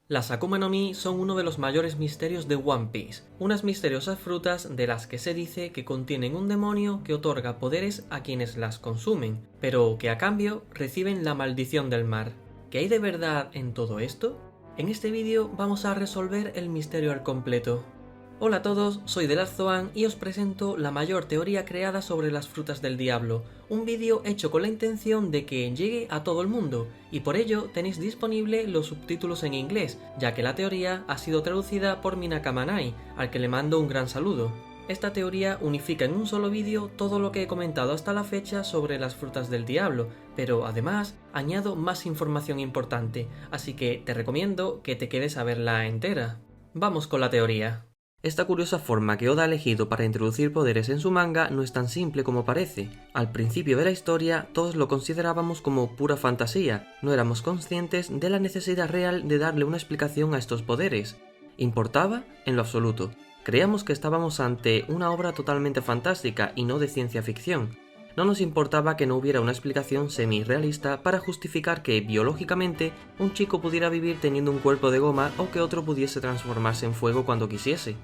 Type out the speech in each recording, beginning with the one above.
Las Akuma no Mi son uno de los mayores misterios de One Piece, unas misteriosas frutas de las que se dice que contienen un demonio que otorga poderes a quienes las consumen, pero que a cambio reciben la maldición del mar. ¿Qué hay de verdad en todo esto? En este vídeo vamos a resolver el misterio al completo. Hola a todos, soy Delazzoan y os presento la mayor teoría creada sobre las frutas del diablo, un vídeo hecho con la intención de que llegue a todo el mundo, y por ello tenéis disponible los subtítulos en inglés, ya que la teoría ha sido traducida por Minakamanai, al que le mando un gran saludo. Esta teoría unifica en un solo vídeo todo lo que he comentado hasta la fecha sobre las frutas del diablo, pero además añado más información importante, así que te recomiendo que te quedes a verla entera. Vamos con la teoría. Esta curiosa forma que Oda ha elegido para introducir poderes en su manga no es tan simple como parece. Al principio de la historia todos lo considerábamos como pura fantasía, no éramos conscientes de la necesidad real de darle una explicación a estos poderes. ¿Importaba? En lo absoluto. Creíamos que estábamos ante una obra totalmente fantástica y no de ciencia ficción. No nos importaba que no hubiera una explicación semi-realista para justificar que, biológicamente, un chico pudiera vivir teniendo un cuerpo de goma o que otro pudiese transformarse en fuego cuando quisiese.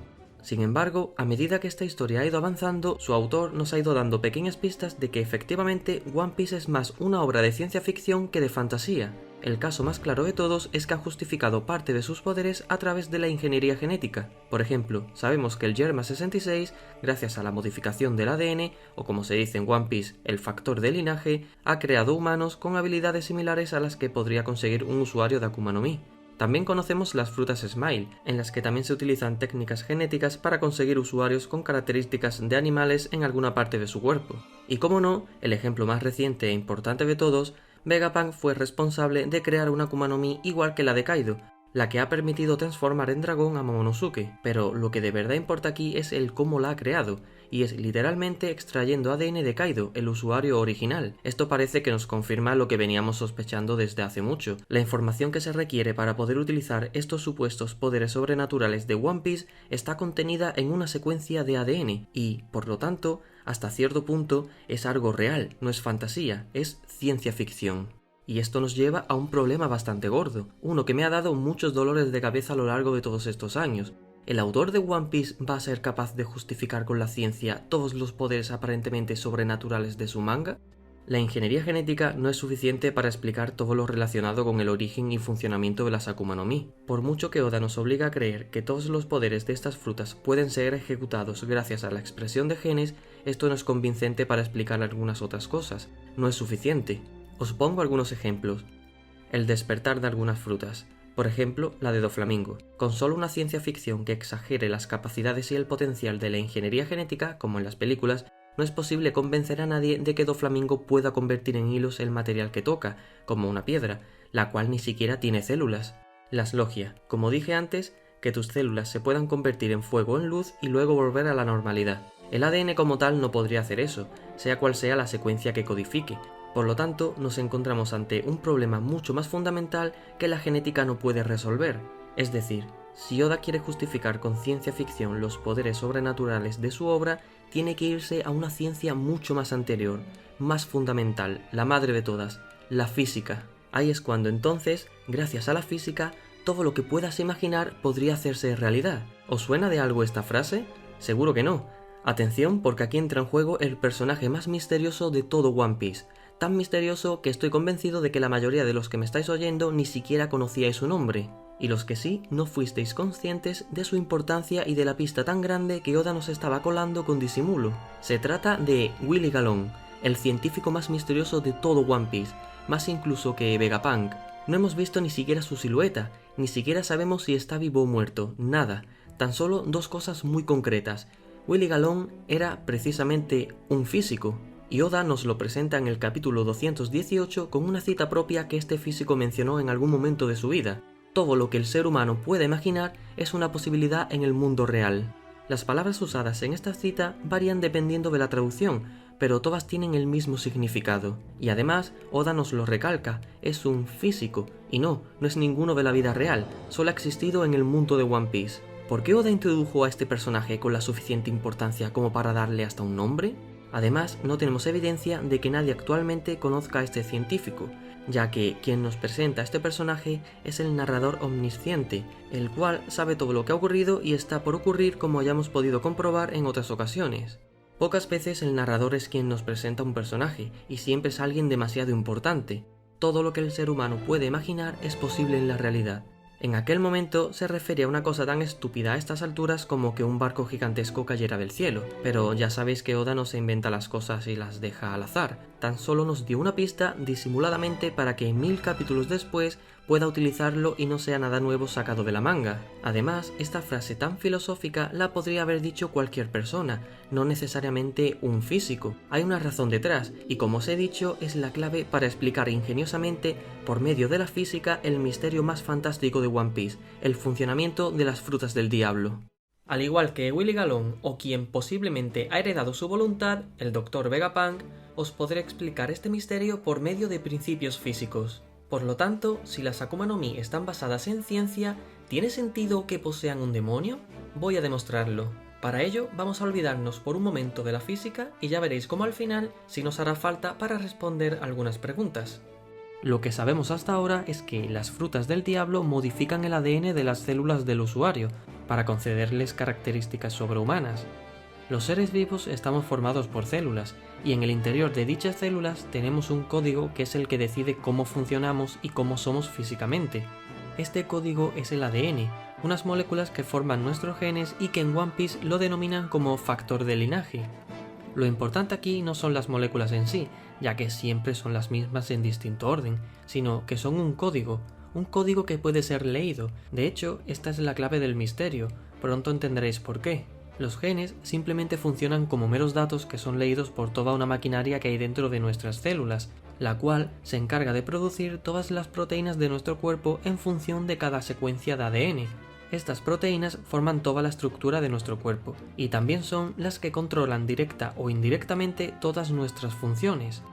Sin embargo, a medida que esta historia ha ido avanzando, su autor nos ha ido dando pequeñas pistas de que efectivamente One Piece es más una obra de ciencia ficción que de fantasía. El caso más claro de todos es que ha justificado parte de sus poderes a través de la ingeniería genética. Por ejemplo, sabemos que el Germa 66, gracias a la modificación del ADN, o como se dice en One Piece, el factor de linaje, ha creado humanos con habilidades similares a las que podría conseguir un usuario de Akuma no Mi. También conocemos las frutas Smile, en las que también se utilizan técnicas genéticas para conseguir usuarios con características de animales en alguna parte de su cuerpo. Y como no, el ejemplo más reciente e importante de todos, Vegapunk fue responsable de crear una Akuma no Mi igual que la de Kaido, la que ha permitido transformar en dragón a Momonosuke, pero lo que de verdad importa aquí es el cómo la ha creado, y es literalmente extrayendo ADN de Kaido, el usuario original. Esto parece que nos confirma lo que veníamos sospechando desde hace mucho. La información que se requiere para poder utilizar estos supuestos poderes sobrenaturales de One Piece está contenida en una secuencia de ADN, y, por lo tanto, hasta cierto punto es algo real, no es fantasía, es ciencia ficción. Y esto nos lleva a un problema bastante gordo, uno que me ha dado muchos dolores de cabeza a lo largo de todos estos años. ¿El autor de One Piece va a ser capaz de justificar con la ciencia todos los poderes aparentemente sobrenaturales de su manga? La ingeniería genética no es suficiente para explicar todo lo relacionado con el origen y funcionamiento de las Akuma no Mi. Por mucho que Oda nos obliga a creer que todos los poderes de estas frutas pueden ser ejecutados gracias a la expresión de genes, esto no es convincente para explicar algunas otras cosas. No es suficiente. Os pongo algunos ejemplos. El despertar de algunas frutas. Por ejemplo, la de Doflamingo. Con solo una ciencia ficción que exagere las capacidades y el potencial de la ingeniería genética, como en las películas, no es posible convencer a nadie de que Doflamingo pueda convertir en hilos el material que toca, como una piedra, la cual ni siquiera tiene células. Las logia. Como dije antes, que tus células se puedan convertir en fuego o en luz y luego volver a la normalidad. El ADN como tal no podría hacer eso, sea cual sea la secuencia que codifique. Por lo tanto, nos encontramos ante un problema mucho más fundamental que la genética no puede resolver. Es decir, si Oda quiere justificar con ciencia ficción los poderes sobrenaturales de su obra, tiene que irse a una ciencia mucho más anterior, más fundamental, la madre de todas, la física. Ahí es cuando entonces, gracias a la física, todo lo que puedas imaginar podría hacerse realidad. ¿Os suena de algo esta frase? Seguro que no. Atención, porque aquí entra en juego el personaje más misterioso de todo One Piece. Tan misterioso que estoy convencido de que la mayoría de los que me estáis oyendo ni siquiera conocíais su nombre, y los que sí no fuisteis conscientes de su importancia y de la pista tan grande que Oda nos estaba colando con disimulo. Se trata de Willy Galón, el científico más misterioso de todo One Piece, más incluso que Vegapunk. No hemos visto ni siquiera su silueta, ni siquiera sabemos si está vivo o muerto, nada, tan solo dos cosas muy concretas. Willy Galón era precisamente un físico, y Oda nos lo presenta en el capítulo 218 con una cita propia que este físico mencionó en algún momento de su vida. Todo lo que el ser humano pueda imaginar es una posibilidad en el mundo real. Las palabras usadas en esta cita varían dependiendo de la traducción, pero todas tienen el mismo significado. Y además, Oda nos lo recalca, es un físico, y no es ninguno de la vida real, solo ha existido en el mundo de One Piece. ¿Por qué Oda introdujo a este personaje con la suficiente importancia como para darle hasta un nombre? Además, no tenemos evidencia de que nadie actualmente conozca a este científico, ya que quien nos presenta a este personaje es el narrador omnisciente, el cual sabe todo lo que ha ocurrido y está por ocurrir, como ya hemos podido comprobar en otras ocasiones. Pocas veces el narrador es quien nos presenta un personaje, y siempre es alguien demasiado importante. Todo lo que el ser humano puede imaginar es posible en la realidad. En aquel momento se refería a una cosa tan estúpida a estas alturas como que un barco gigantesco cayera del cielo, pero ya sabéis que Oda no se inventa las cosas y las deja al azar, tan solo nos dio una pista disimuladamente para que 1000 capítulos después pueda utilizarlo y no sea nada nuevo sacado de la manga. Además, esta frase tan filosófica la podría haber dicho cualquier persona, no necesariamente un físico. Hay una razón detrás, y como os he dicho, es la clave para explicar ingeniosamente, por medio de la física, el misterio más fantástico de One Piece, el funcionamiento de las frutas del diablo. Al igual que Willy Galón, o quien posiblemente ha heredado su voluntad, el Dr. Vegapunk, os podré explicar este misterio por medio de principios físicos. Por lo tanto, si las Akuma no Mi están basadas en ciencia, ¿tiene sentido que posean un demonio? Voy a demostrarlo. Para ello, vamos a olvidarnos por un momento de la física y ya veréis cómo al final sí nos hará falta para responder algunas preguntas. Lo que sabemos hasta ahora es que las frutas del diablo modifican el ADN de las células del usuario para concederles características sobrehumanas. Los seres vivos estamos formados por células, y en el interior de dichas células tenemos un código que es el que decide cómo funcionamos y cómo somos físicamente. Este código es el ADN, unas moléculas que forman nuestros genes y que en One Piece lo denominan como factor de linaje. Lo importante aquí no son las moléculas en sí, ya que siempre son las mismas en distinto orden, sino que son un código que puede ser leído. De hecho, esta es la clave del misterio, pronto entenderéis por qué. Los genes simplemente funcionan como meros datos que son leídos por toda una maquinaria que hay dentro de nuestras células, la cual se encarga de producir todas las proteínas de nuestro cuerpo en función de cada secuencia de ADN. Estas proteínas forman toda la estructura de nuestro cuerpo, y también son las que controlan directa o indirectamente todas nuestras funciones.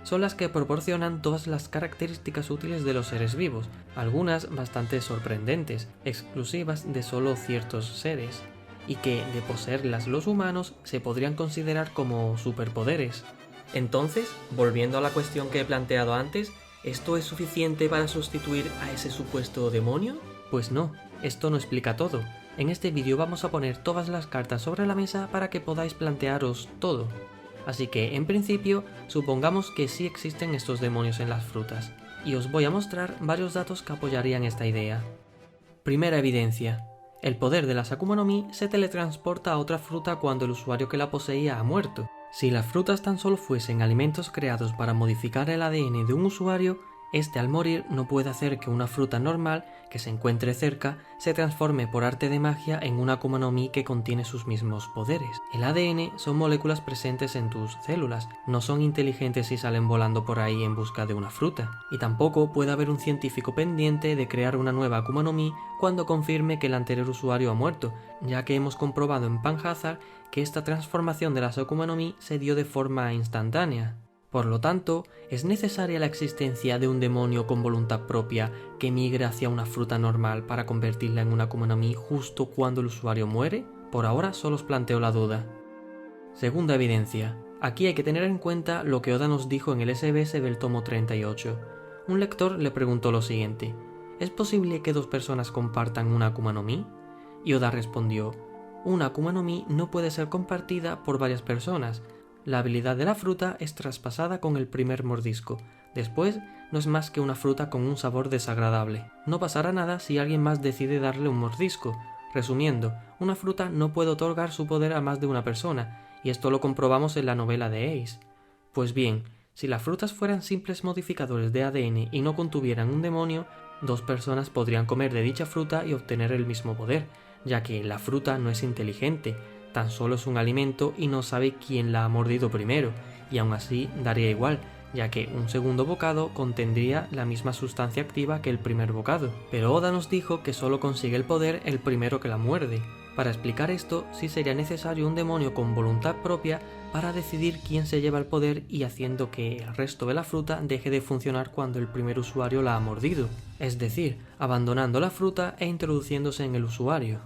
Son las que proporcionan todas las características útiles de los seres vivos, algunas bastante sorprendentes, exclusivas de solo ciertos seres, y que, de poseerlas los humanos, se podrían considerar como superpoderes. Entonces, volviendo a la cuestión que he planteado antes, ¿esto es suficiente para sustituir a ese supuesto demonio? Pues no, esto no explica todo. En este vídeo vamos a poner todas las cartas sobre la mesa para que podáis plantearos todo. Así que, en principio, supongamos que sí existen estos demonios en las frutas, y os voy a mostrar varios datos que apoyarían esta idea. Primera evidencia. El poder de las Akuma no Mi se teletransporta a otra fruta cuando el usuario que la poseía ha muerto. Si las frutas tan solo fuesen alimentos creados para modificar el ADN de un usuario, este al morir no puede hacer que una fruta normal que se encuentre cerca se transforme por arte de magia en una Akuma no Mi que contiene sus mismos poderes. El ADN son moléculas presentes en tus células, no son inteligentes y salen volando por ahí en busca de una fruta. Y tampoco puede haber un científico pendiente de crear una nueva Akuma no Mi cuando confirme que el anterior usuario ha muerto, ya que hemos comprobado en Panhazard que esta transformación de las Akuma no Mi se dio de forma instantánea. Por lo tanto, ¿es necesaria la existencia de un demonio con voluntad propia que migre hacia una fruta normal para convertirla en una Akuma no Mi justo cuando el usuario muere? Por ahora solo os planteo la duda. Segunda evidencia. Aquí hay que tener en cuenta lo que Oda nos dijo en el SBS del tomo 38. Un lector le preguntó lo siguiente: ¿es posible que dos personas compartan una Akuma no Mi? Y Oda respondió: una Akuma no Mi no puede ser compartida por varias personas. La habilidad de la fruta es traspasada con el primer mordisco. Después, no es más que una fruta con un sabor desagradable. No pasará nada si alguien más decide darle un mordisco. Resumiendo, una fruta no puede otorgar su poder a más de una persona, y esto lo comprobamos en la novela de Ace. Pues bien, si las frutas fueran simples modificadores de ADN y no contuvieran un demonio, dos personas podrían comer de dicha fruta y obtener el mismo poder, ya que la fruta no es inteligente, tan solo es un alimento y no sabe quién la ha mordido primero, y aún así daría igual, ya que un segundo bocado contendría la misma sustancia activa que el primer bocado. Pero Oda nos dijo que solo consigue el poder el primero que la muerde. Para explicar esto, sí sería necesario un demonio con voluntad propia para decidir quién se lleva el poder y haciendo que el resto de la fruta deje de funcionar cuando el primer usuario la ha mordido, es decir, abandonando la fruta e introduciéndose en el usuario.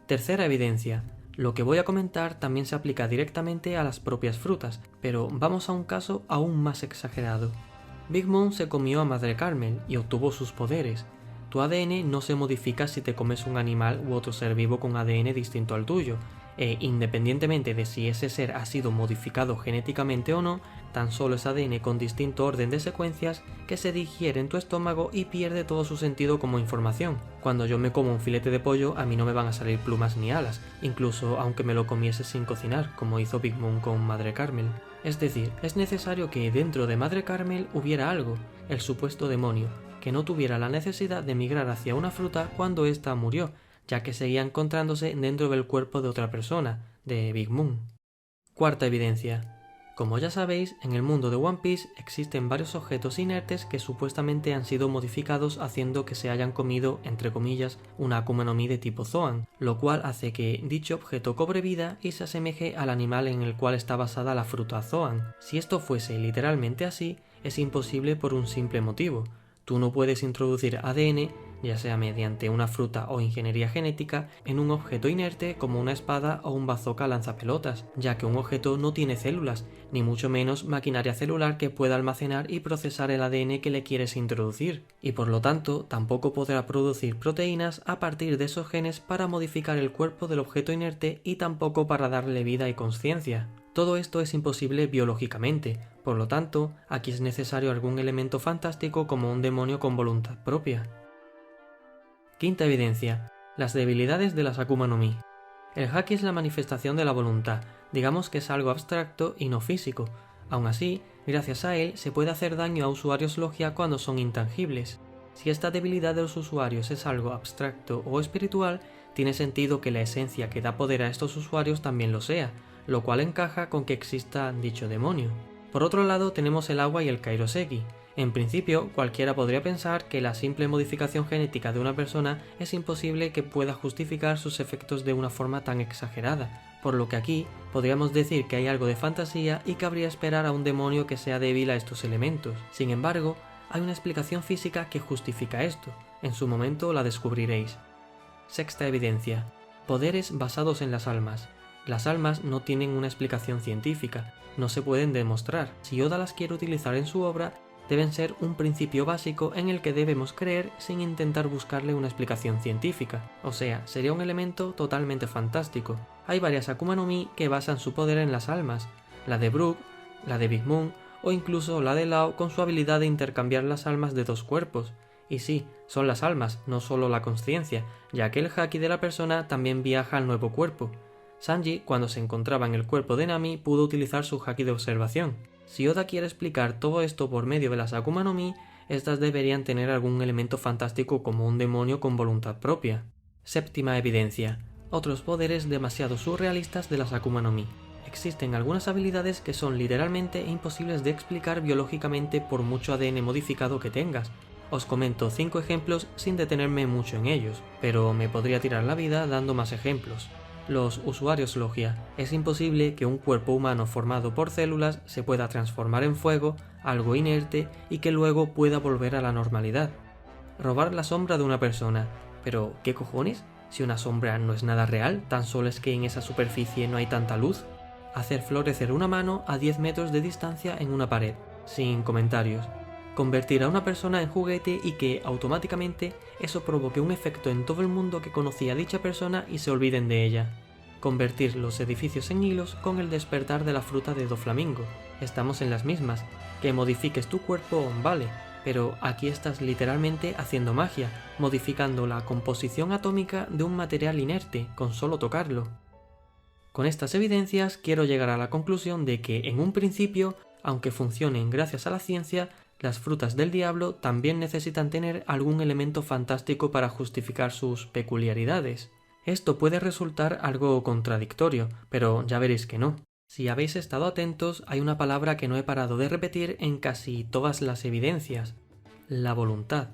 Tercera evidencia. Lo que voy a comentar también se aplica directamente a las propias frutas, pero vamos a un caso aún más exagerado. Big Mom se comió a Madre Carmel y obtuvo sus poderes. Tu ADN no se modifica si te comes un animal u otro ser vivo con ADN distinto al tuyo, e independientemente de si ese ser ha sido modificado genéticamente o no, tan solo es ADN con distinto orden de secuencias que se digiere en tu estómago y pierde todo su sentido como información. Cuando yo me como un filete de pollo, a mí no me van a salir plumas ni alas, incluso aunque me lo comiese sin cocinar, como hizo Big Mom con Madre Carmel. Es decir, es necesario que dentro de Madre Carmel hubiera algo, el supuesto demonio, que no tuviera la necesidad de migrar hacia una fruta cuando ésta murió, ya que seguía encontrándose dentro del cuerpo de otra persona, de Big Mom. Cuarta evidencia. Como ya sabéis, en el mundo de One Piece existen varios objetos inertes que supuestamente han sido modificados haciendo que se hayan comido, entre comillas, una Akuma no Mi de tipo Zoan, lo cual hace que dicho objeto cobre vida y se asemeje al animal en el cual está basada la fruta Zoan. Si esto fuese literalmente así, es imposible por un simple motivo. Tú no puedes introducir ADN, ya sea mediante una fruta o ingeniería genética, en un objeto inerte como una espada o un bazooka lanzapelotas, ya que un objeto no tiene células, ni mucho menos maquinaria celular que pueda almacenar y procesar el ADN que le quieres introducir, y por lo tanto tampoco podrá producir proteínas a partir de esos genes para modificar el cuerpo del objeto inerte y tampoco para darle vida y consciencia. Todo esto es imposible biológicamente, por lo tanto, aquí es necesario algún elemento fantástico como un demonio con voluntad propia. Quinta evidencia. Las debilidades de las Akuma no Mi. El Haki es la manifestación de la voluntad, digamos que es algo abstracto y no físico. Aún así, gracias a él se puede hacer daño a usuarios logia cuando son intangibles. Si esta debilidad de los usuarios es algo abstracto o espiritual, tiene sentido que la esencia que da poder a estos usuarios también lo sea, lo cual encaja con que exista dicho demonio. Por otro lado tenemos el agua y el Kairoseki. En principio, cualquiera podría pensar que la simple modificación genética de una persona es imposible que pueda justificar sus efectos de una forma tan exagerada, por lo que aquí podríamos decir que hay algo de fantasía y cabría esperar a un demonio que sea débil a estos elementos. Sin embargo, hay una explicación física que justifica esto. En su momento la descubriréis. Sexta evidencia. Poderes basados en las almas. Las almas no tienen una explicación científica, no se pueden demostrar. Si Oda las quiere utilizar en su obra, deben ser un principio básico en el que debemos creer sin intentar buscarle una explicación científica, o sea, sería un elemento totalmente fantástico. Hay varias Akuma no Mi que basan su poder en las almas, la de Brook, la de Big Mom o incluso la de Lao con su habilidad de intercambiar las almas de dos cuerpos. Y sí, son las almas, no solo la consciencia, ya que el Haki de la persona también viaja al nuevo cuerpo. Sanji, cuando se encontraba en el cuerpo de Nami, pudo utilizar su Haki de observación. Si Oda quiere explicar todo esto por medio de las Akuma no Mi, estas deberían tener algún elemento fantástico como un demonio con voluntad propia. Séptima evidencia. Otros poderes demasiado surrealistas de las Akuma no Mi. Existen algunas habilidades que son literalmente imposibles de explicar biológicamente por mucho ADN modificado que tengas. Os comento 5 ejemplos sin detenerme mucho en ellos, pero me podría tirar la vida dando más ejemplos. Los usuarios logia. Es imposible que un cuerpo humano formado por células se pueda transformar en fuego, algo inerte, y que luego pueda volver a la normalidad. Robar la sombra de una persona. Pero, ¿qué cojones? Si una sombra no es nada real, tan solo es que en esa superficie no hay tanta luz. Hacer florecer una mano a 10 metros de distancia en una pared. Sin comentarios. Convertir a una persona en juguete y que, automáticamente, eso provoque un efecto en todo el mundo que conocía a dicha persona y se olviden de ella. Convertir los edificios en hilos con el despertar de la fruta de Doflamingo. Estamos en las mismas. Que modifiques tu cuerpo, vale, pero aquí estás literalmente haciendo magia, modificando la composición atómica de un material inerte con solo tocarlo. Con estas evidencias quiero llegar a la conclusión de que, en un principio, aunque funcionen gracias a la ciencia, las frutas del diablo también necesitan tener algún elemento fantástico para justificar sus peculiaridades. Esto puede resultar algo contradictorio, pero ya veréis que no. Si habéis estado atentos, hay una palabra que no he parado de repetir en casi todas las evidencias: la voluntad.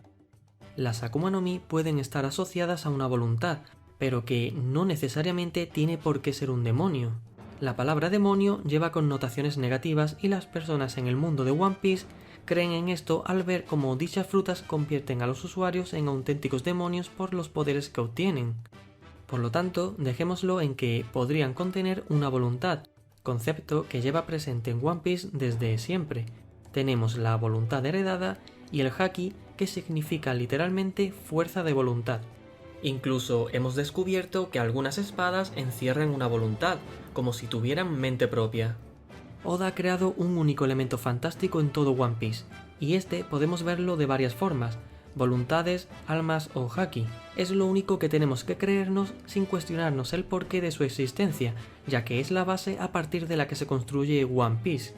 Las Akuma no Mi pueden estar asociadas a una voluntad, pero que no necesariamente tiene por qué ser un demonio. La palabra demonio lleva connotaciones negativas y las personas en el mundo de One Piece creen en esto al ver cómo dichas frutas convierten a los usuarios en auténticos demonios por los poderes que obtienen. Por lo tanto, dejémoslo en que podrían contener una voluntad, concepto que lleva presente en One Piece desde siempre. Tenemos la voluntad heredada y el haki, que significa literalmente fuerza de voluntad. Incluso hemos descubierto que algunas espadas encierran una voluntad, como si tuvieran mente propia. Oda ha creado un único elemento fantástico en todo One Piece, y este podemos verlo de varias formas: voluntades, almas o haki. Es lo único que tenemos que creernos sin cuestionarnos el porqué de su existencia, ya que es la base a partir de la que se construye One Piece.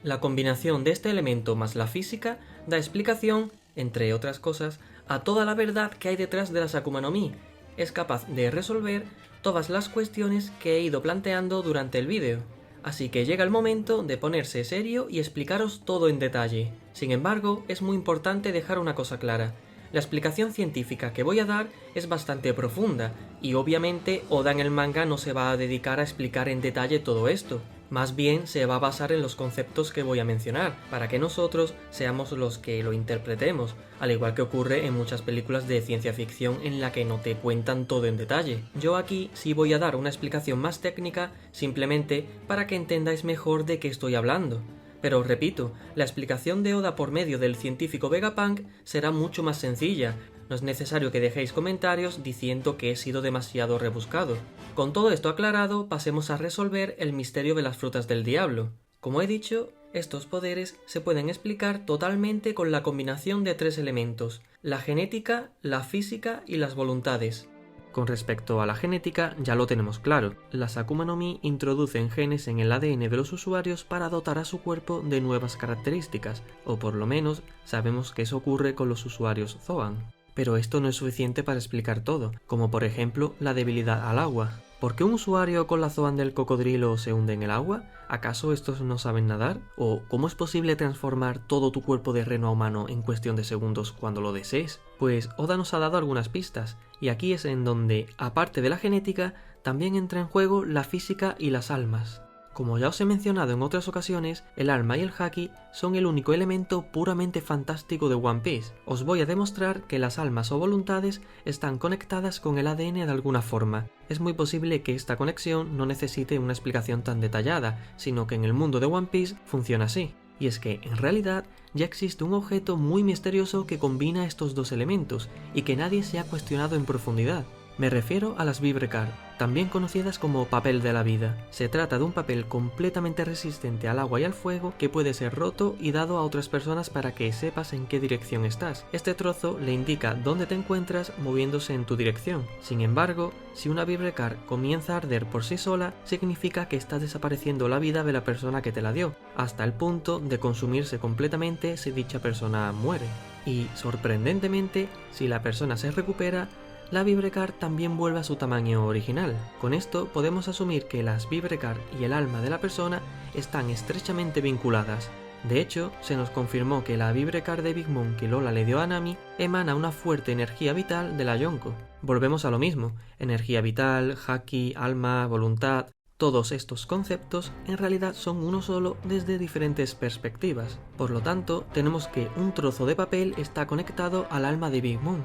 La combinación de este elemento más la física da explicación, entre otras cosas, a toda la verdad que hay detrás de las Akuma no Mi. Es capaz de resolver todas las cuestiones que he ido planteando durante el vídeo. Así que llega el momento de ponerse serio y explicaros todo en detalle. Sin embargo, es muy importante dejar una cosa clara. La explicación científica que voy a dar es bastante profunda, y obviamente Oda en el manga no se va a dedicar a explicar en detalle todo esto. Más bien se va a basar en los conceptos que voy a mencionar, para que nosotros seamos los que lo interpretemos, al igual que ocurre en muchas películas de ciencia ficción en la que no te cuentan todo en detalle. Yo aquí sí voy a dar una explicación más técnica, simplemente para que entendáis mejor de qué estoy hablando. Pero repito, la explicación de Oda por medio del científico Vegapunk será mucho más sencilla. No es necesario que dejéis comentarios diciendo que he sido demasiado rebuscado. Con todo esto aclarado, pasemos a resolver el misterio de las frutas del diablo. Como he dicho, estos poderes se pueden explicar totalmente con la combinación de tres elementos: la genética, la física y las voluntades. Con respecto a la genética, ya lo tenemos claro. Las Akuma no Mi introducen genes en el ADN de los usuarios para dotar a su cuerpo de nuevas características, o por lo menos sabemos que eso ocurre con los usuarios Zoan. Pero esto no es suficiente para explicar todo, como por ejemplo la debilidad al agua. ¿Por qué un usuario con la Zoan del cocodrilo se hunde en el agua? ¿Acaso estos no saben nadar? ¿O cómo es posible transformar todo tu cuerpo de reno a humano en cuestión de segundos cuando lo desees? Pues Oda nos ha dado algunas pistas, y aquí es en donde, aparte de la genética, también entra en juego la física y las almas. Como ya os he mencionado en otras ocasiones, el alma y el haki son el único elemento puramente fantástico de One Piece. Os voy a demostrar que las almas o voluntades están conectadas con el ADN de alguna forma. Es muy posible que esta conexión no necesite una explicación tan detallada, sino que en el mundo de One Piece funciona así. Y es que, en realidad, ya existe un objeto muy misterioso que combina estos dos elementos, y que nadie se ha cuestionado en profundidad. Me refiero a las Vibrekar, también conocidas como papel de la vida. Se trata de un papel completamente resistente al agua y al fuego que puede ser roto y dado a otras personas para que sepas en qué dirección estás. Este trozo le indica dónde te encuentras moviéndose en tu dirección. Sin embargo, si una Vibrekar comienza a arder por sí sola, significa que está desapareciendo la vida de la persona que te la dio, hasta el punto de consumirse completamente si dicha persona muere. Y, sorprendentemente, si la persona se recupera, la Vibrekar también vuelve a su tamaño original. Con esto podemos asumir que las Vibrekar y el alma de la persona están estrechamente vinculadas. De hecho, se nos confirmó que la Vibrekar de Big Mom que Lola le dio a Nami emana una fuerte energía vital de la Yonko. Volvemos a lo mismo: energía vital, haki, alma, voluntad. Todos estos conceptos en realidad son uno solo desde diferentes perspectivas. Por lo tanto, tenemos que un trozo de papel está conectado al alma de Big Mom.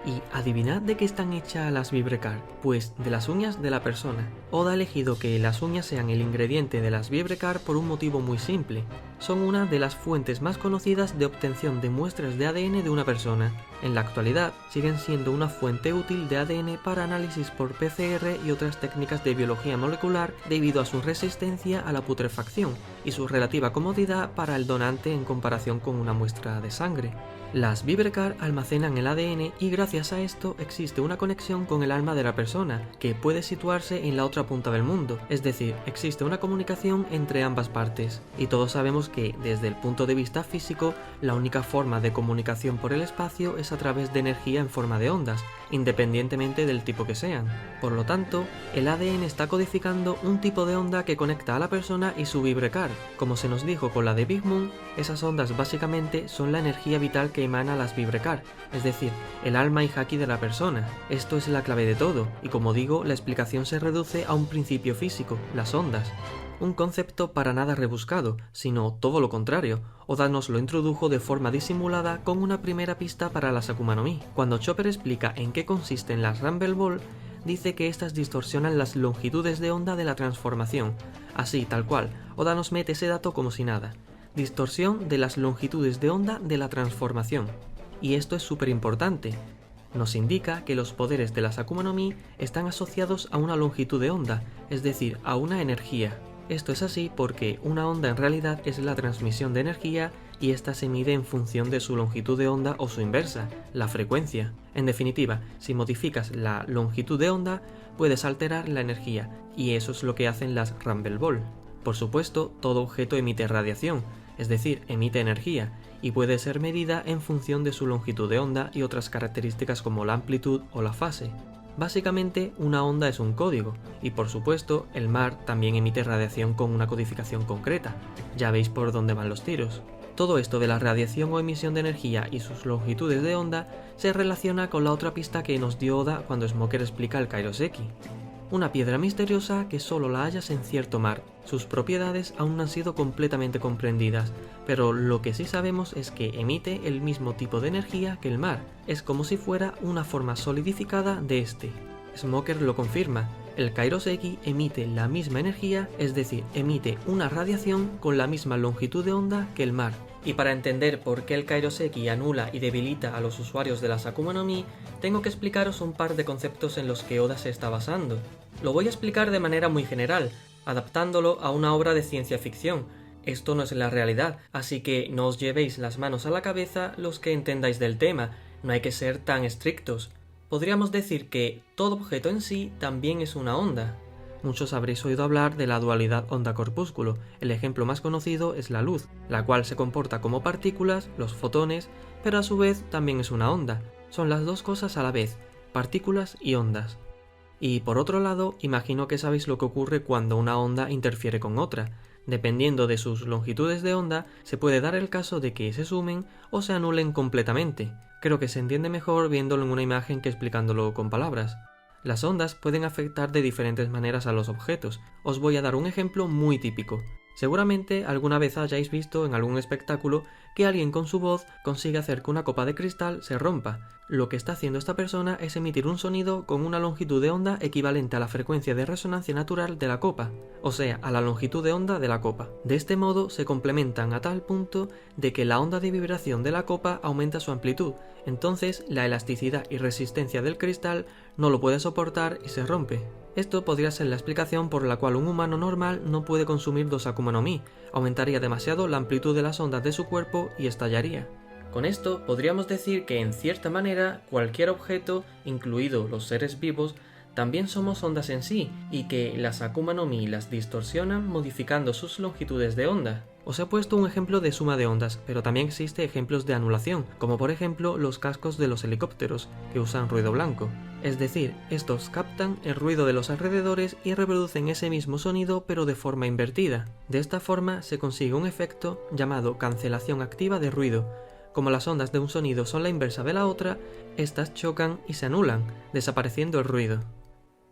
Y adivinad de qué están hechas las Vibrekar, pues de las uñas de la persona. Oda ha elegido que las uñas sean el ingrediente de las Vibrekar por un motivo muy simple. Son una de las fuentes más conocidas de obtención de muestras de ADN de una persona. En la actualidad siguen siendo una fuente útil de ADN para análisis por PCR y otras técnicas de biología molecular debido a su resistencia a la putrefacción y su relativa comodidad para el donante en comparación con una muestra de sangre. Las Vibrekar almacenan el ADN y gracias a esto existe una conexión con el alma de la persona, que puede situarse en la otra punta del mundo, es decir, existe una comunicación entre ambas partes. Y todos sabemos que, desde el punto de vista físico, la única forma de comunicación por el espacio es a través de energía en forma de ondas, independientemente del tipo que sean. Por lo tanto, el ADN está codificando un tipo de onda que conecta a la persona y su Vibrekar. Como se nos dijo con la de Big Mom, esas ondas básicamente son la energía vital que emana las Vibrekar, es decir, el alma y haki de la persona. Esto es la clave de todo, y como digo, la explicación se reduce a un principio físico, las ondas. Un concepto para nada rebuscado, sino todo lo contrario. Oda nos lo introdujo de forma disimulada con una primera pista para las Akuma no Mi. Cuando Chopper explica en qué consisten las Rumble Ball, dice que éstas distorsionan las longitudes de onda de la transformación. Así, tal cual, Oda nos mete ese dato como si nada. Distorsión de las longitudes de onda de la transformación. Y esto es súper importante. Nos indica que los poderes de las Akuma no Mi están asociados a una longitud de onda, es decir, a una energía. Esto es así porque una onda en realidad es la transmisión de energía y esta se mide en función de su longitud de onda o su inversa, la frecuencia. En definitiva, si modificas la longitud de onda, puedes alterar la energía, y eso es lo que hacen las Rumble Ball. Por supuesto, todo objeto emite radiación, es decir, emite energía, y puede ser medida en función de su longitud de onda y otras características como la amplitud o la fase. Básicamente, una onda es un código, y por supuesto, el mar también emite radiación con una codificación concreta. Ya veis por dónde van los tiros. Todo esto de la radiación o emisión de energía y sus longitudes de onda se relaciona con la otra pista que nos dio Oda cuando Smoker explica el Kairoseki. Una piedra misteriosa que solo la hallas en cierto mar. Sus propiedades aún no han sido completamente comprendidas, pero lo que sí sabemos es que emite el mismo tipo de energía que el mar. Es como si fuera una forma solidificada de este. Smoker lo confirma. El Kairoseki emite la misma energía, es decir, emite una radiación con la misma longitud de onda que el mar. Y para entender por qué el Kairoseki anula y debilita a los usuarios de las Akuma no Mi, tengo que explicaros un par de conceptos en los que Oda se está basando. Lo voy a explicar de manera muy general, adaptándolo a una obra de ciencia ficción. Esto no es la realidad, así que no os llevéis las manos a la cabeza los que entendáis del tema, no hay que ser tan estrictos. Podríamos decir que todo objeto en sí también es una onda. Muchos habréis oído hablar de la dualidad onda-corpúsculo. El ejemplo más conocido es la luz, la cual se comporta como partículas, los fotones, pero a su vez también es una onda. Son las dos cosas a la vez, partículas y ondas. Y por otro lado, imagino que sabéis lo que ocurre cuando una onda interfiere con otra. Dependiendo de sus longitudes de onda, se puede dar el caso de que se sumen o se anulen completamente. Creo que se entiende mejor viéndolo en una imagen que explicándolo con palabras. Las ondas pueden afectar de diferentes maneras a los objetos. Os voy a dar un ejemplo muy típico. Seguramente alguna vez hayáis visto en algún espectáculo que alguien con su voz consigue hacer que una copa de cristal se rompa. Lo que está haciendo esta persona es emitir un sonido con una longitud de onda equivalente a la frecuencia de resonancia natural de la copa, o sea, a la longitud de onda de la copa. De este modo se complementan a tal punto de que la onda de vibración de la copa aumenta su amplitud, entonces la elasticidad y resistencia del cristal no lo puede soportar y se rompe. Esto podría ser la explicación por la cual un humano normal no puede consumir dos Akuma no Mi, aumentaría demasiado la amplitud de las ondas de su cuerpo y estallaría. Con esto podríamos decir que en cierta manera cualquier objeto, incluidos los seres vivos, también somos ondas en sí, y que las Akuma no Mi las distorsionan modificando sus longitudes de onda. Os he puesto un ejemplo de suma de ondas, pero también existe ejemplos de anulación, como por ejemplo los cascos de los helicópteros, que usan ruido blanco. Es decir, estos captan el ruido de los alrededores y reproducen ese mismo sonido pero de forma invertida. De esta forma se consigue un efecto llamado cancelación activa de ruido. Como las ondas de un sonido son la inversa de la otra, estas chocan y se anulan, desapareciendo el ruido.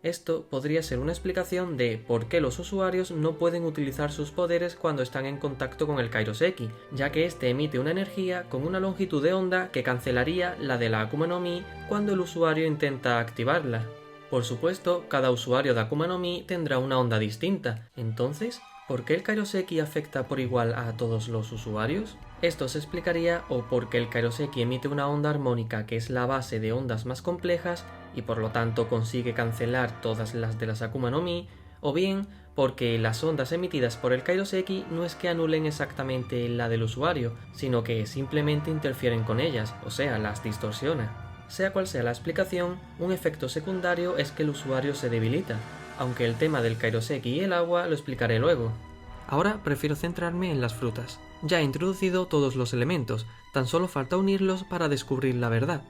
Esto podría ser una explicación de por qué los usuarios no pueden utilizar sus poderes cuando están en contacto con el Kairoseki, ya que este emite una energía con una longitud de onda que cancelaría la de la Akuma no Mi cuando el usuario intenta activarla. Por supuesto, cada usuario de Akuma no Mi tendrá una onda distinta, entonces, ¿por qué el Kairoseki afecta por igual a todos los usuarios? Esto se explicaría o porque el Kairoseki emite una onda armónica que es la base de ondas más complejas y por lo tanto consigue cancelar todas las de las Akuma no Mi, o bien porque las ondas emitidas por el Kairoseki no es que anulen exactamente la del usuario, sino que simplemente interfieren con ellas, o sea, las distorsiona. Sea cual sea la explicación, un efecto secundario es que el usuario se debilita, aunque el tema del Kairoseki y el agua lo explicaré luego. Ahora prefiero centrarme en las frutas. Ya he introducido todos los elementos, tan solo falta unirlos para descubrir la verdad.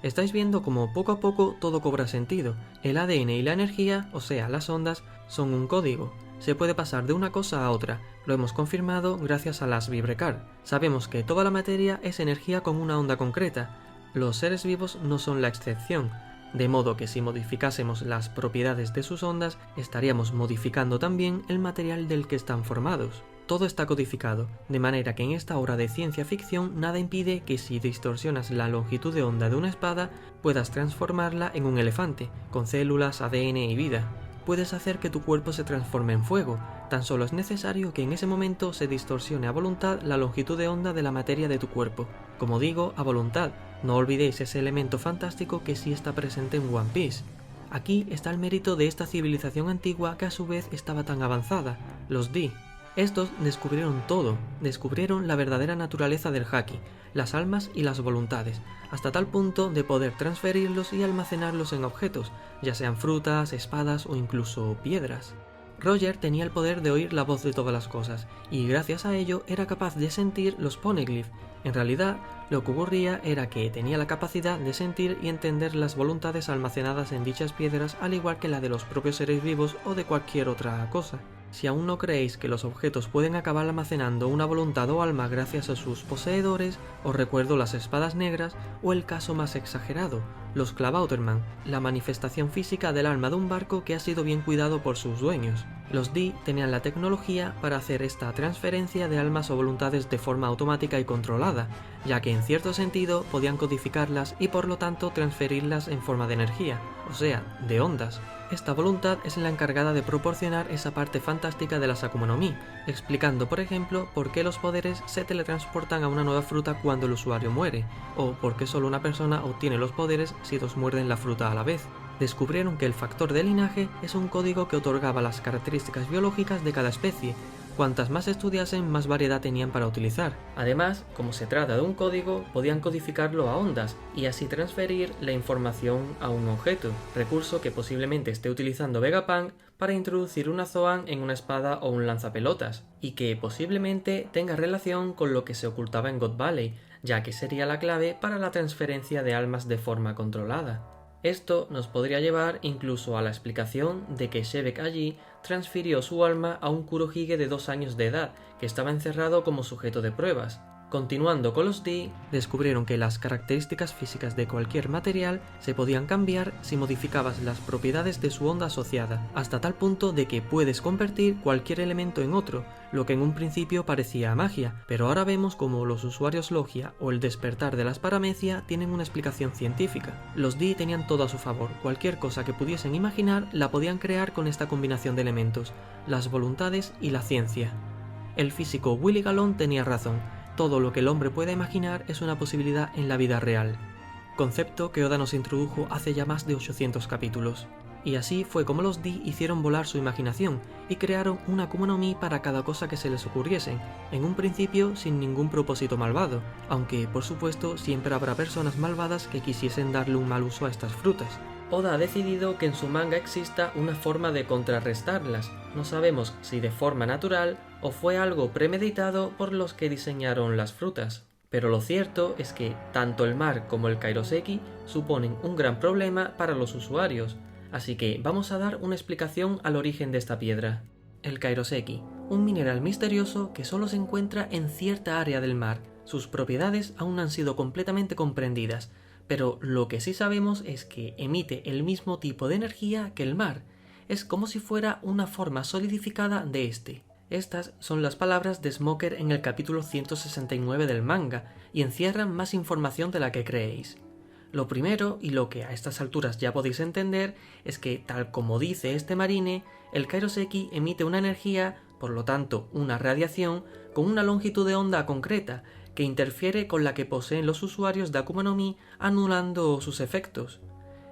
Estáis viendo como poco a poco todo cobra sentido. El ADN y la energía, o sea, las ondas, son un código. Se puede pasar de una cosa a otra, lo hemos confirmado gracias a las Vibrekar. Sabemos que toda la materia es energía con una onda concreta. Los seres vivos no son la excepción, de modo que si modificásemos las propiedades de sus ondas, estaríamos modificando también el material del que están formados. Todo está codificado, de manera que en esta obra de ciencia ficción nada impide que si distorsionas la longitud de onda de una espada, puedas transformarla en un elefante, con células, ADN y vida. Puedes hacer que tu cuerpo se transforme en fuego, tan solo es necesario que en ese momento se distorsione a voluntad la longitud de onda de la materia de tu cuerpo. Como digo, a voluntad, no olvidéis ese elemento fantástico que sí está presente en One Piece. Aquí está el mérito de esta civilización antigua que a su vez estaba tan avanzada, los Di. Estos descubrieron todo, descubrieron la verdadera naturaleza del Haki, las almas y las voluntades, hasta tal punto de poder transferirlos y almacenarlos en objetos, ya sean frutas, espadas o incluso piedras. Roger tenía el poder de oír la voz de todas las cosas, y gracias a ello era capaz de sentir los poneglyph. En realidad, lo que ocurría era que tenía la capacidad de sentir y entender las voluntades almacenadas en dichas piedras, al igual que la de los propios seres vivos o de cualquier otra cosa. Si aún no creéis que los objetos pueden acabar almacenando una voluntad o alma gracias a sus poseedores, os recuerdo las espadas negras o el caso más exagerado, los Klabautermann, la manifestación física del alma de un barco que ha sido bien cuidado por sus dueños. Los Di tenían la tecnología para hacer esta transferencia de almas o voluntades de forma automática y controlada, ya que en cierto sentido podían codificarlas y por lo tanto transferirlas en forma de energía, o sea, de ondas. Esta voluntad es la encargada de proporcionar esa parte fantástica de las Akuma no Mi, explicando por ejemplo por qué los poderes se teletransportan a una nueva fruta cuando el usuario muere, o por qué solo una persona obtiene los poderes si dos muerden la fruta a la vez. Descubrieron que el factor de linaje es un código que otorgaba las características biológicas de cada especie. Cuantas más estudiasen, más variedad tenían para utilizar. Además, como se trata de un código, podían codificarlo a ondas y así transferir la información a un objeto, recurso que posiblemente esté utilizando Vegapunk para introducir una Zoan en una espada o un lanzapelotas, y que posiblemente tenga relación con lo que se ocultaba en God Valley, ya que sería la clave para la transferencia de almas de forma controlada. Esto nos podría llevar incluso a la explicación de que Shebek allí transfirió su alma a un Kurohige de 2 años de edad, que estaba encerrado como sujeto de pruebas. Continuando con los Di, descubrieron que las características físicas de cualquier material se podían cambiar si modificabas las propiedades de su onda asociada, hasta tal punto de que puedes convertir cualquier elemento en otro, lo que en un principio parecía magia, pero ahora vemos como los usuarios Logia o el despertar de las paramecia tienen una explicación científica. Los Di tenían todo a su favor, cualquier cosa que pudiesen imaginar la podían crear con esta combinación de elementos, las voluntades y la ciencia. El físico Willy Galón tenía razón. Todo lo que el hombre pueda imaginar es una posibilidad en la vida real, concepto que Oda nos introdujo hace ya más de 800 capítulos. Y así fue como los Di hicieron volar su imaginación y crearon una Akuma no Mi para cada cosa que se les ocurriese, en un principio sin ningún propósito malvado, aunque por supuesto siempre habrá personas malvadas que quisiesen darle un mal uso a estas frutas. Oda ha decidido que en su manga exista una forma de contrarrestarlas, no sabemos si de forma natural o fue algo premeditado por los que diseñaron las frutas. Pero lo cierto es que tanto el mar como el Kairoseki suponen un gran problema para los usuarios, así que vamos a dar una explicación al origen de esta piedra. El Kairoseki, un mineral misterioso que solo se encuentra en cierta área del mar. Sus propiedades aún no han sido completamente comprendidas, pero lo que sí sabemos es que emite el mismo tipo de energía que el mar. Es como si fuera una forma solidificada de este. Estas son las palabras de Smoker en el capítulo 169 del manga, y encierran más información de la que creéis. Lo primero, y lo que a estas alturas ya podéis entender, es que, tal como dice este marine, el Kairoseki emite una energía, por lo tanto una radiación, con una longitud de onda concreta, que interfiere con la que poseen los usuarios de Akuma no Mi, anulando sus efectos.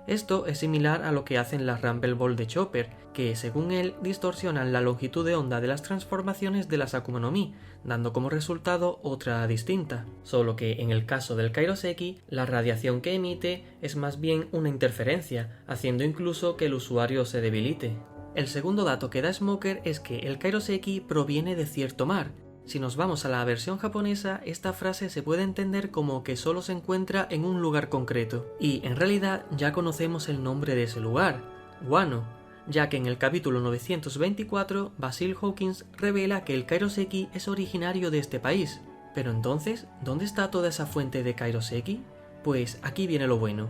Esto es similar a lo que hacen las Rumble Ball de Chopper, que según él distorsionan la longitud de onda de las transformaciones de las Akuma no Mi, dando como resultado otra distinta. Solo que en el caso del Kairoseki, la radiación que emite es más bien una interferencia, haciendo incluso que el usuario se debilite. El segundo dato que da Smoker es que el Kairoseki proviene de cierto mar. Si nos vamos a la versión japonesa, esta frase se puede entender como que solo se encuentra en un lugar concreto, y en realidad ya conocemos el nombre de ese lugar, Wano, ya que en el capítulo 924 Basil Hawkins revela que el Kairoseki es originario de este país. Pero entonces, ¿dónde está toda esa fuente de Kairoseki? Pues aquí viene lo bueno.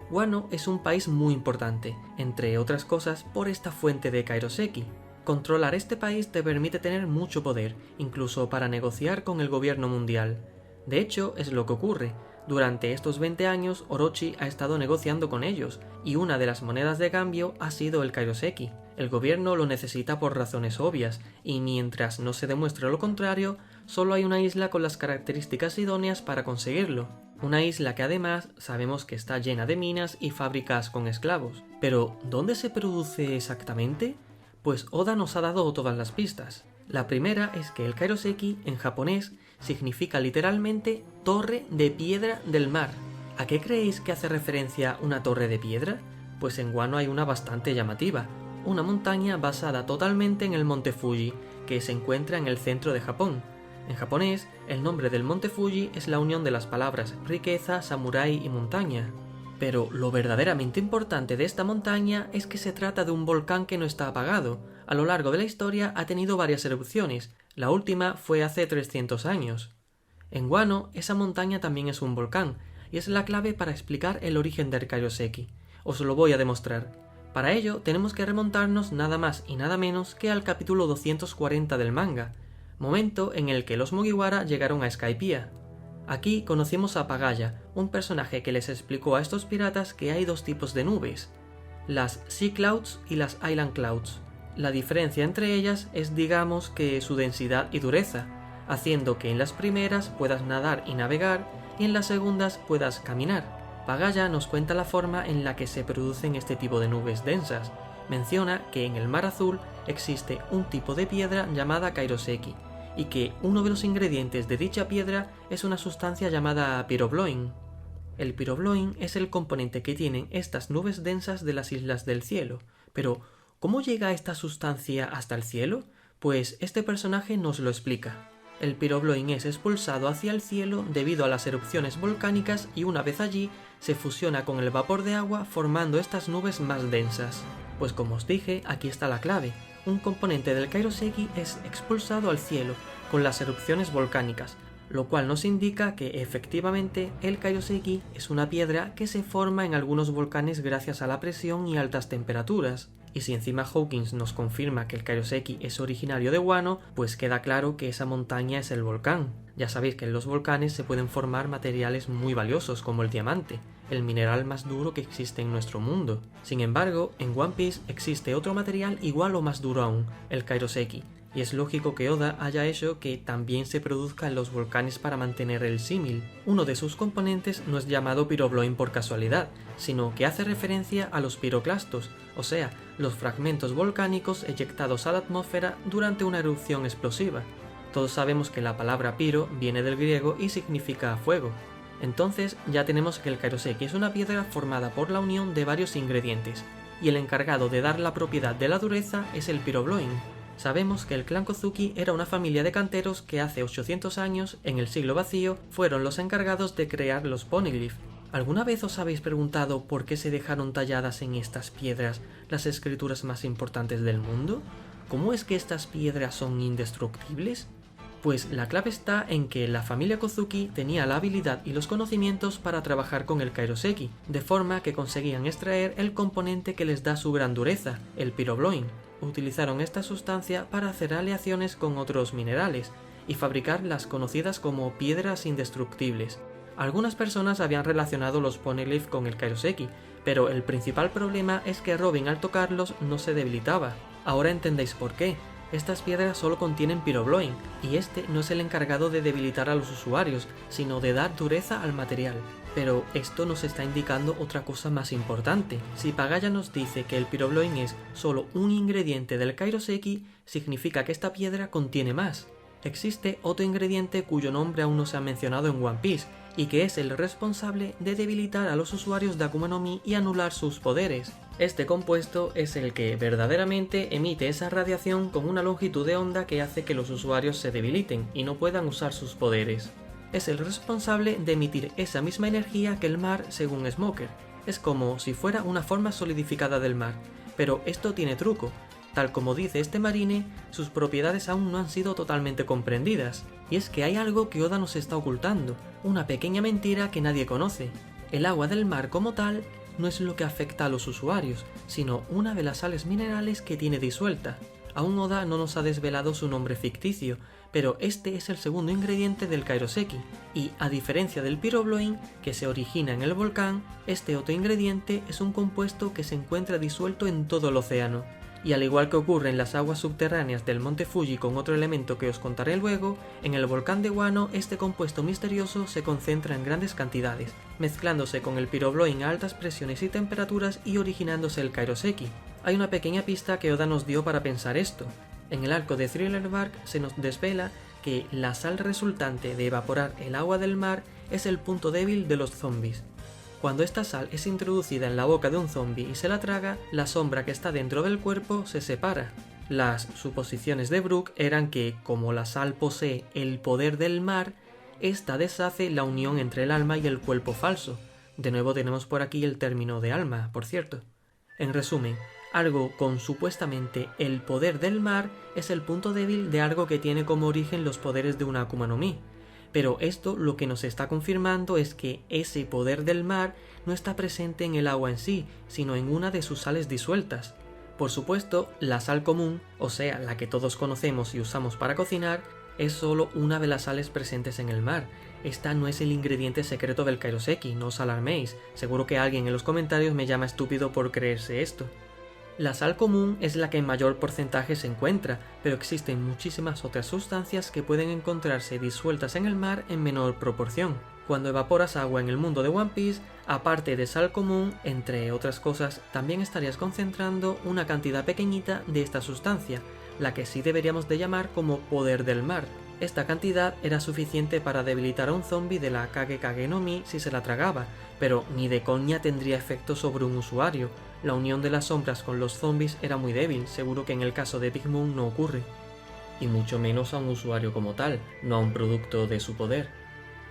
Wano es un país muy importante, entre otras cosas por esta fuente de Kairoseki. Controlar este país te permite tener mucho poder, incluso para negociar con el gobierno mundial. De hecho, es lo que ocurre. Durante estos 20 años, Orochi ha estado negociando con ellos, y una de las monedas de cambio ha sido el Kairoseki. El gobierno lo necesita por razones obvias, y mientras no se demuestre lo contrario, solo hay una isla con las características idóneas para conseguirlo. Una isla que además sabemos que está llena de minas y fábricas con esclavos. Pero, ¿dónde se produce exactamente? Pues Oda nos ha dado todas las pistas. La primera es que el Kairoseki, en japonés, significa literalmente torre de piedra del mar. ¿A qué creéis que hace referencia una torre de piedra? Pues en Wano hay una bastante llamativa, una montaña basada totalmente en el monte Fuji, que se encuentra en el centro de Japón. En japonés, el nombre del monte Fuji es la unión de las palabras riqueza, samurái y montaña. Pero lo verdaderamente importante de esta montaña es que se trata de un volcán que no está apagado. A lo largo de la historia ha tenido varias erupciones, la última fue hace 300 años. En Wano, esa montaña también es un volcán, y es la clave para explicar el origen del Kairoseki. Os lo voy a demostrar. Para ello, tenemos que remontarnos nada más y nada menos que al capítulo 240 del manga, momento en el que los Mugiwara llegaron a Skypiea. Aquí conocimos a Pagaya, un personaje que les explicó a estos piratas que hay dos tipos de nubes, las Sea Clouds y las Island Clouds. La diferencia entre ellas es, digamos, que su densidad y dureza, haciendo que en las primeras puedas nadar y navegar y en las segundas puedas caminar. Pagaya nos cuenta la forma en la que se producen este tipo de nubes densas. Menciona que en el mar azul existe un tipo de piedra llamada Kairoseki, y que uno de los ingredientes de dicha piedra es una sustancia llamada pyrobloin. El pyrobloin es el componente que tienen estas nubes densas de las islas del cielo. Pero, ¿cómo llega esta sustancia hasta el cielo? Pues este personaje nos lo explica. El pyrobloin es expulsado hacia el cielo debido a las erupciones volcánicas y una vez allí se fusiona con el vapor de agua formando estas nubes más densas. Pues como os dije, aquí está la clave. Un componente del Kairoseki es expulsado al cielo con las erupciones volcánicas, lo cual nos indica que efectivamente el Kairoseki es una piedra que se forma en algunos volcanes gracias a la presión y altas temperaturas. Y si encima Hawkins nos confirma que el Kairoseki es originario de Wano, pues queda claro que esa montaña es el volcán. Ya sabéis que en los volcanes se pueden formar materiales muy valiosos como el diamante, el mineral más duro que existe en nuestro mundo. Sin embargo, en One Piece existe otro material igual o más duro aún, el Kairoseki, y es lógico que Oda haya hecho que también se produzca en los volcanes para mantener el símil. Uno de sus componentes no es llamado pyrobloin por casualidad, sino que hace referencia a los piroclastos, o sea, los fragmentos volcánicos eyectados a la atmósfera durante una erupción explosiva. Todos sabemos que la palabra piro viene del griego y significa fuego. Entonces ya tenemos que el Kairoseki es una piedra formada por la unión de varios ingredientes, y el encargado de dar la propiedad de la dureza es el pyrobloin. Sabemos que el clan Kozuki era una familia de canteros que hace 800 años, en el siglo vacío, fueron los encargados de crear los poneglyph. ¿Alguna vez os habéis preguntado por qué se dejaron talladas en estas piedras las escrituras más importantes del mundo? ¿Cómo es que estas piedras son indestructibles? Pues la clave está en que la familia Kozuki tenía la habilidad y los conocimientos para trabajar con el Kairoseki, de forma que conseguían extraer el componente que les da su gran dureza, el pyrobloin. Utilizaron esta sustancia para hacer aleaciones con otros minerales y fabricar las conocidas como piedras indestructibles. Algunas personas habían relacionado los poneglyph con el Kairoseki, pero el principal problema es que Robin al tocarlos no se debilitaba. Ahora entendéis por qué. Estas piedras solo contienen pyrobloin, y este no es el encargado de debilitar a los usuarios, sino de dar dureza al material. Pero esto nos está indicando otra cosa más importante. Si Pagaya nos dice que el pyrobloin es solo un ingrediente del Kairoseki, significa que esta piedra contiene más. Existe otro ingrediente cuyo nombre aún no se ha mencionado en One Piece, y que es el responsable de debilitar a los usuarios de Akuma no Mi y anular sus poderes. Este compuesto es el que verdaderamente emite esa radiación con una longitud de onda que hace que los usuarios se debiliten y no puedan usar sus poderes. Es el responsable de emitir esa misma energía que el mar según Smoker. Es como si fuera una forma solidificada del mar, pero esto tiene truco. Tal como dice este marine, sus propiedades aún no han sido totalmente comprendidas. Y es que hay algo que Oda nos está ocultando, una pequeña mentira que nadie conoce. El agua del mar como tal no es lo que afecta a los usuarios, sino una de las sales minerales que tiene disuelta. Aún Oda no nos ha desvelado su nombre ficticio, pero este es el segundo ingrediente del Kairoseki, y a diferencia del Pyrobloin, que se origina en el volcán, este otro ingrediente es un compuesto que se encuentra disuelto en todo el océano. Y al igual que ocurre en las aguas subterráneas del monte Fuji con otro elemento que os contaré luego, en el volcán de Wano este compuesto misterioso se concentra en grandes cantidades, mezclándose con el Pyrobloin a altas presiones y temperaturas y originándose el Kairoseki. Hay una pequeña pista que Oda nos dio para pensar esto. En el arco de Thriller Bark se nos desvela que la sal resultante de evaporar el agua del mar es el punto débil de los zombies. Cuando esta sal es introducida en la boca de un zombie y se la traga, la sombra que está dentro del cuerpo se separa. Las suposiciones de Brook eran que, como la sal posee el poder del mar, esta deshace la unión entre el alma y el cuerpo falso. De nuevo tenemos por aquí el término de alma, por cierto. En resumen, algo con supuestamente el poder del mar es el punto débil de algo que tiene como origen los poderes de una Akuma no Mi. Pero esto lo que nos está confirmando es que ese poder del mar no está presente en el agua en sí, sino en una de sus sales disueltas. Por supuesto, la sal común, o sea, la que todos conocemos y usamos para cocinar, es solo una de las sales presentes en el mar. Esta no es el ingrediente secreto del Kairoseki, no os alarméis, seguro que alguien en los comentarios me llama estúpido por creerse esto. La sal común es la que en mayor porcentaje se encuentra, pero existen muchísimas otras sustancias que pueden encontrarse disueltas en el mar en menor proporción. Cuando evaporas agua en el mundo de One Piece, aparte de sal común, entre otras cosas, también estarías concentrando una cantidad pequeñita de esta sustancia, la que sí deberíamos de llamar como poder del mar. Esta cantidad era suficiente para debilitar a un zombie de la Kage Kage no Mi si se la tragaba, pero ni de coña tendría efecto sobre un usuario. La unión de las sombras con los zombies era muy débil, seguro que en el caso de Big Mom no ocurre. Y mucho menos a un usuario como tal, no a un producto de su poder.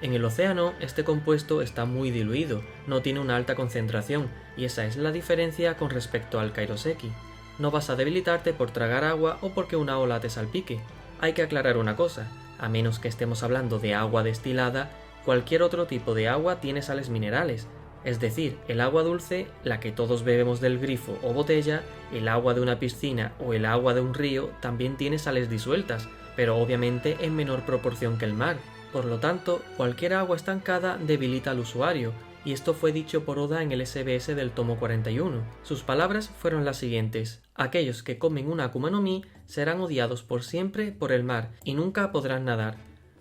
En el océano, este compuesto está muy diluido, no tiene una alta concentración, y esa es la diferencia con respecto al Kairoseki. No vas a debilitarte por tragar agua o porque una ola te salpique. Hay que aclarar una cosa, a menos que estemos hablando de agua destilada, cualquier otro tipo de agua tiene sales minerales. Es decir, el agua dulce, la que todos bebemos del grifo o botella, el agua de una piscina o el agua de un río también tiene sales disueltas, pero obviamente en menor proporción que el mar. Por lo tanto, cualquier agua estancada debilita al usuario, y esto fue dicho por Oda en el SBS del tomo 41. Sus palabras fueron las siguientes: aquellos que comen una Akuma no Mi serán odiados por siempre por el mar y nunca podrán nadar.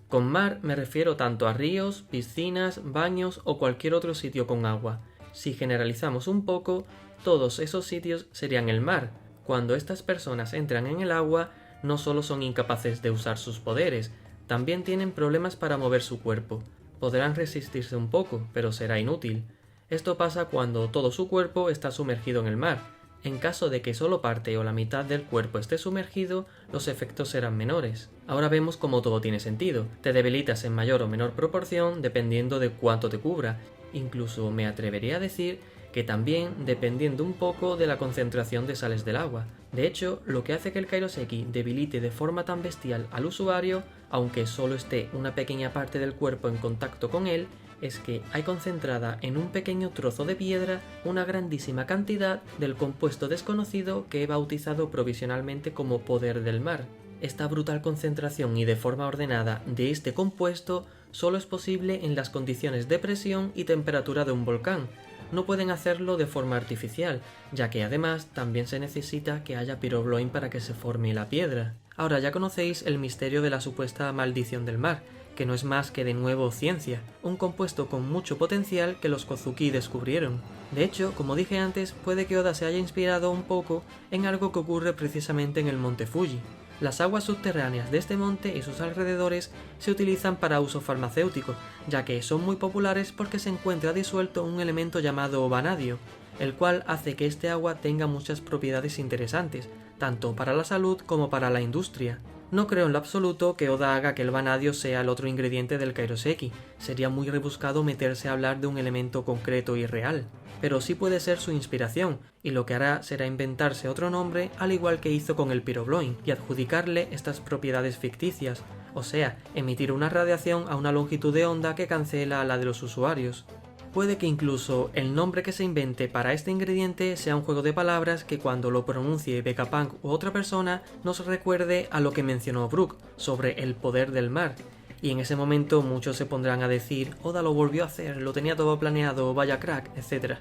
Con mar me refiero tanto a ríos, piscinas, baños o cualquier otro sitio con agua. Si generalizamos un poco, todos esos sitios serían el mar. Cuando estas personas entran en el agua, no solo son incapaces de usar sus poderes, también tienen problemas para mover su cuerpo. Podrán resistirse un poco, pero será inútil. Esto pasa cuando todo su cuerpo está sumergido en el mar. En caso de que solo parte o la mitad del cuerpo esté sumergido, los efectos serán menores. Ahora vemos cómo todo tiene sentido. Te debilitas en mayor o menor proporción dependiendo de cuánto te cubra. Incluso me atrevería a decir que también dependiendo un poco de la concentración de sales del agua. De hecho, lo que hace que el Kairoseki debilite de forma tan bestial al usuario, aunque solo esté una pequeña parte del cuerpo en contacto con él, es que hay concentrada en un pequeño trozo de piedra una grandísima cantidad del compuesto desconocido que he bautizado provisionalmente como poder del mar. Esta brutal concentración y de forma ordenada de este compuesto solo es posible en las condiciones de presión y temperatura de un volcán. No pueden hacerlo de forma artificial, ya que además también se necesita que haya Pyrobloin para que se forme la piedra. Ahora ya conocéis el misterio de la supuesta maldición del mar, que no es más que de nuevo ciencia, un compuesto con mucho potencial que los Kozuki descubrieron. De hecho, como dije antes, puede que Oda se haya inspirado un poco en algo que ocurre precisamente en el monte Fuji. Las aguas subterráneas de este monte y sus alrededores se utilizan para uso farmacéutico, ya que son muy populares porque se encuentra disuelto un elemento llamado vanadio, el cual hace que este agua tenga muchas propiedades interesantes, tanto para la salud como para la industria. No creo en lo absoluto que Oda haga que el vanadio sea el otro ingrediente del Kairoseki, sería muy rebuscado meterse a hablar de un elemento concreto y real, pero sí puede ser su inspiración, y lo que hará será inventarse otro nombre al igual que hizo con el Pyrobloin, y adjudicarle estas propiedades ficticias, o sea, emitir una radiación a una longitud de onda que cancela a la de los usuarios. Puede que incluso el nombre que se invente para este ingrediente sea un juego de palabras que cuando lo pronuncie Vegapunk u otra persona nos recuerde a lo que mencionó Brook sobre el poder del mar. Y en ese momento muchos se pondrán a decir Oda lo volvió a hacer, lo tenía todo planeado, vaya crack, etc.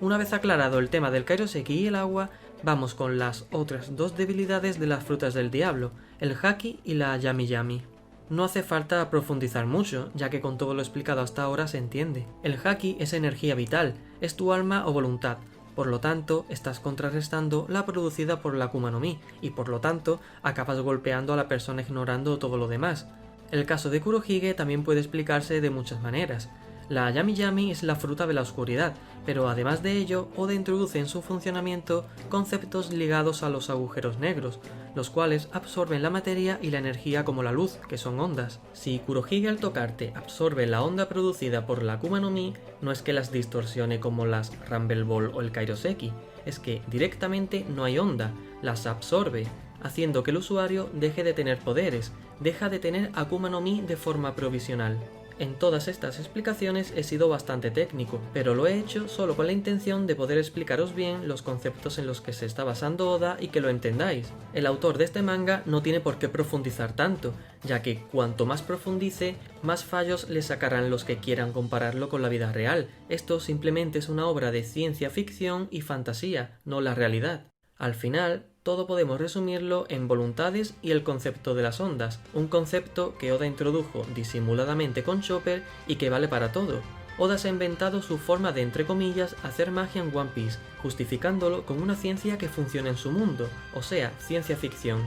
Una vez aclarado el tema del Kairoseki y el agua, vamos con las otras dos debilidades de las frutas del diablo, el Haki y la Yami Yami. No hace falta profundizar mucho, ya que con todo lo explicado hasta ahora se entiende. El Haki es energía vital, es tu alma o voluntad, por lo tanto estás contrarrestando la producida por la Akuma no Mi, y por lo tanto acabas golpeando a la persona ignorando todo lo demás. El caso de Kurohige también puede explicarse de muchas maneras. La Yami Yami es la fruta de la oscuridad, pero además de ello, Oda introduce en su funcionamiento conceptos ligados a los agujeros negros, los cuales absorben la materia y la energía como la luz, que son ondas. Si Kurohige al tocarte absorbe la onda producida por la Akuma no Mi, no es que las distorsione como las Rumble Ball o el Kairoseki, es que directamente no hay onda, las absorbe, haciendo que el usuario deje de tener poderes, deja de tener Akuma no Mi de forma provisional. En todas estas explicaciones he sido bastante técnico, pero lo he hecho solo con la intención de poder explicaros bien los conceptos en los que se está basando Oda y que lo entendáis. El autor de este manga no tiene por qué profundizar tanto, ya que cuanto más profundice, más fallos le sacarán los que quieran compararlo con la vida real. Esto simplemente es una obra de ciencia ficción y fantasía, no la realidad. Al final, todo podemos resumirlo en voluntades y el concepto de las ondas, un concepto que Oda introdujo disimuladamente con Chopper y que vale para todo. Oda se ha inventado su forma de, entre comillas, hacer magia en One Piece, justificándolo con una ciencia que funciona en su mundo, o sea, ciencia ficción.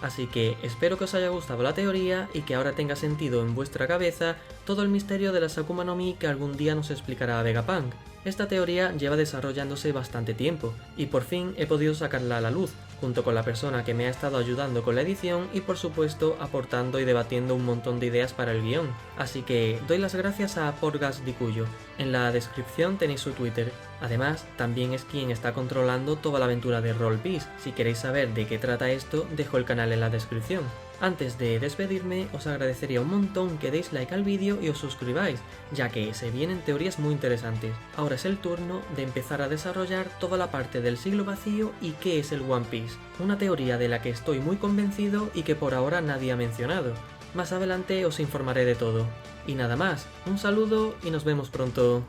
Así que espero que os haya gustado la teoría y que ahora tenga sentido en vuestra cabeza todo el misterio de las Akuma no Mi que algún día nos explicará Vegapunk. Esta teoría lleva desarrollándose bastante tiempo, y por fin he podido sacarla a la luz, junto con la persona que me ha estado ayudando con la edición y por supuesto aportando y debatiendo un montón de ideas para el guión. Así que doy las gracias a Porgas Dikuyo. En la descripción tenéis su Twitter. Además, también es quien está controlando toda la aventura de Roll Piece. Si queréis saber de qué trata esto, dejo el canal en la descripción. Antes de despedirme, os agradecería un montón que deis like al vídeo y os suscribáis, ya que se vienen teorías muy interesantes. Ahora es el turno de empezar a desarrollar toda la parte del siglo vacío y qué es el One Piece, una teoría de la que estoy muy convencido y que por ahora nadie ha mencionado. Más adelante os informaré de todo. Y nada más, un saludo y nos vemos pronto.